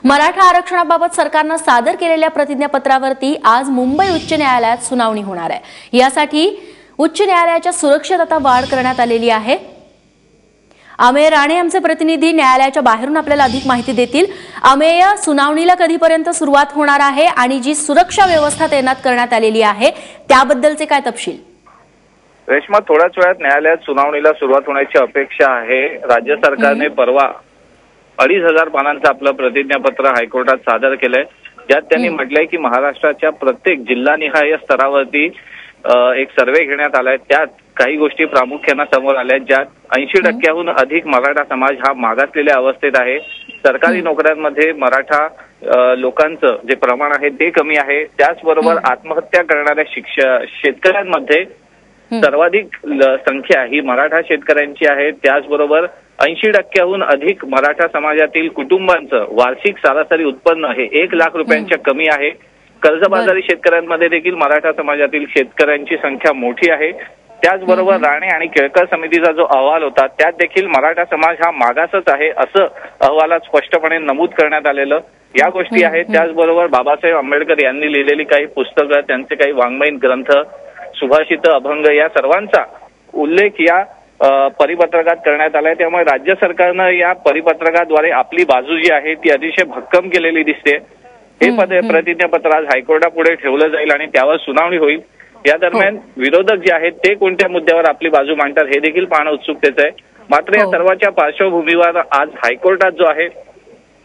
मराठा आरक्षणाबाबत सरकारने सादर केलेल्या प्रतिज्ञापत्रावरती आज मुंबई उच्च न्यायालयात सुनावणी होणार आहे। यासाठी उच्च न्यायालयाच्या सुरक्षेत आता वाढ करण्यात आलेली आहे। अमेय राणे आमचे प्रतिनिधी न्यायालयाच्या बाहेरून आपल्याला अधिक माहिती देतील। अमेय, सुनावणीला कधीपर्यंत सुरुवात होणार आहे आणि जी सुरक्षा व्यवस्था तैनात करण्यात आलेली आहे त्याबद्दलचे काय तपशील? रेश्मा, थोड्याच वेळात न्यायालयात सुनावणीला सुरुवात होण्याची अपेक्षा आहे। राज्य सरकारने परवा 2,500 पानांचं आपलं प्रतिज्ञापत्र हायकोर्टात सादर केलंय, ज्यात त्यांनी म्हटलंय की महाराष्ट्राच्या प्रत्येक जिल्हानिहाय स्तरावरती एक सर्वे घेण्यात आलाय। त्यात काही गोष्टी प्रामुख्याने समोर आल्या, ज्यात 80% अधिक मराठा समाज हा मागासलेल्या अवस्थेत आहे। सरकारी नोकऱ्यांमध्ये मराठा लोकांचं जे प्रमाण आहे ते कमी आहे। त्याचबरोबर आत्महत्या करणाऱ्या शेतकऱ्यांमध्ये सर्वाधिक संख्या ही मराठा शेतकऱ्यांची आहे। त्याचबरोबर 80%हून अधिक मराठा समाजातील कुटुंबांचं वार्षिक सरासरी उत्पन्न हे 1 लाख रुपयांच्या कमी आहे। कर्जबाजारी शेतकऱ्यांमध्ये देखील मराठा समाजातील शेतकऱ्यांची संख्या मोठी आहे। त्याचबरोबर राणे आणि केळकर समितीचा जो अहवाल होता त्यात देखील मराठा समाज हा मागासच आहे असं अहवालात स्पष्टपणे नमूद करण्यात आलेलं या गोष्टी आहेत। त्याचबरोबर बाबासाहेब आंबेडकर यांनी लिहिलेली काही पुस्तकं, त्यांचे काही वाङ्मयीन ग्रंथ, सुभाषित, अभंग या सर्वांचा उल्लेख या परिपत्रकात करण्यात आलाय। त्यामुळे राज्य सरकारनं या परिपत्रकाद्वारे आपली बाजू जी आहे ती अतिशय भक्कम केलेली दिसते। हे प्रतिज्ञापत्र आज हायकोर्टापुढे ठेवलं जाईल आणि त्यावर सुनावणी होईल। या दरम्यान विरोधक जे आहेत ते कोणत्या मुद्द्यावर आपली बाजू मांडतात हे देखील पाहणं उत्सुकतेचं आहे। मात्र या सर्वांच्या पार्श्वभूमीवर आज हायकोर्टात जो आहे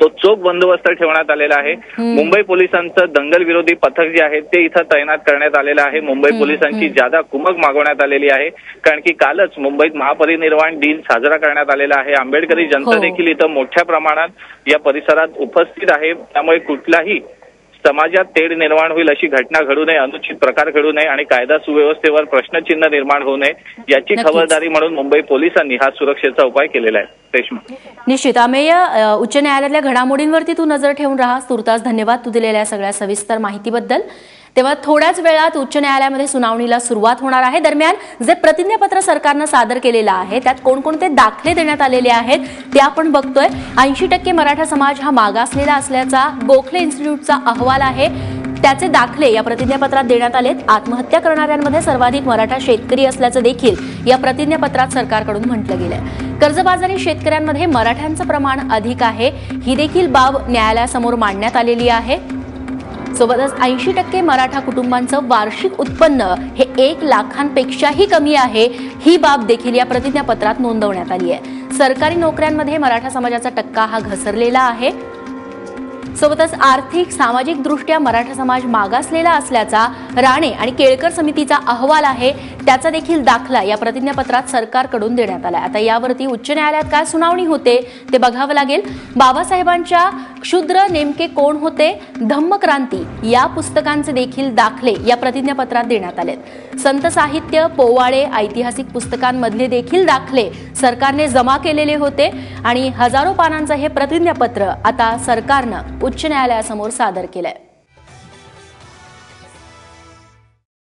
तो चोख बंदोबस्त ठेवण्यात आलेला आहे। मुंबई पोलिसांचं दंगल विरोधी पथक जे आहे ते इथं तैनात करण्यात आलेलं आहे। मुंबई पोलिसांची जादा कुमक मागवण्यात आलेली आहे, कारण की कालच मुंबईत महापरिनिर्वाण दिन साजरा करण्यात आलेला आहे। आंबेडकरी जनता देखील इथं मोठ्या प्रमाणात या परिसरात उपस्थित आहे। त्यामुळे कुठलाही समाजात तेढ निर्माण होईल अशी घटना घडू नये, अनुचित प्रकार घडू नये आणि कायदा सुव्यवस्थेवर प्रश्नचिन्ह निर्माण होऊ नये याची खबरदारी म्हणून मुंबई पोलिसांनी हा सुरक्षेचा उपाय केलेला आहे। रेश्मा, निश्चित अमेय, उच्च न्यायालयातल्या घडामोडींवरती तू नजर ठेवून राहा। तुर्तास धन्यवाद तू दिलेल्या सगळ्या सविस्तर माहितीबद्दल। तेव्हा थोड्याच वेळात उच्च न्यायालयामध्ये सुनावणीला सुरुवात होणार आहे। दरम्यान जे प्रतिज्ञापत्र सरकारने सादर केलेलं आहे त्यात कोणकोणते दाखले देण्यात आलेले आहेत ते आपण बघतोय। 80% मराठा समाज हा मागासलेला असल्याचा गोखले इन्स्टिट्यूटचा अहवाल आहे, त्याचे दाखले या प्रतिज्ञापत्रात देण्यात आलेत। आत्महत्या करणाऱ्यांमध्ये सर्वाधिक मराठा शेतकरी असल्याचं देखील या प्रतिज्ञापत्रात सरकारकडून म्हटलं गेलंय। कर्जबाजारी शेतकऱ्यांमध्ये मराठ्यांचं प्रमाण अधिक आहे, ही देखील बाब न्यायालयासमोर मांडण्यात आलेली आहे। सोबतच 80% मराठा कुटुंबांचं वार्षिक उत्पन्न हे 1 लाखांपेक्षाही कमी आहे, ही बाब देखील या प्रतिज्ञापत्रात नोंदवण्यात आली आहे। सरकारी नोकऱ्यांमध्ये मराठा समाजाचा टक्का हा घसरलेला आहे। सोबतच आर्थिक सामाजिक दृष्ट्या मराठा समाज मागासलेला असल्याचा राणे आणि केळकर समितीचा अहवाल आहे, त्याचा देखील दाखला या प्रतिज्ञापत्रात सरकारकडून देण्यात आला। आता यावरती उच्च न्यायालयात काय सुनावणी होते ते बघावं लागेल। बाबासाहेबांच्या क्षुद्र नेमके कोण होते, धम्मक्रांती या पुस्तकांचे देखील दाखले या प्रतिज्ञापत्रात देण्यात आलेत। संत साहित्य, पोवाडे, ऐतिहासिक पुस्तकांमधले देखील दाखले सरकारने जमा केलेले होते आणि हजारो पानांचं हे प्रतिज्ञापत्र आता सरकारनं उच्च न्यायालयासमोर सादर केलंय।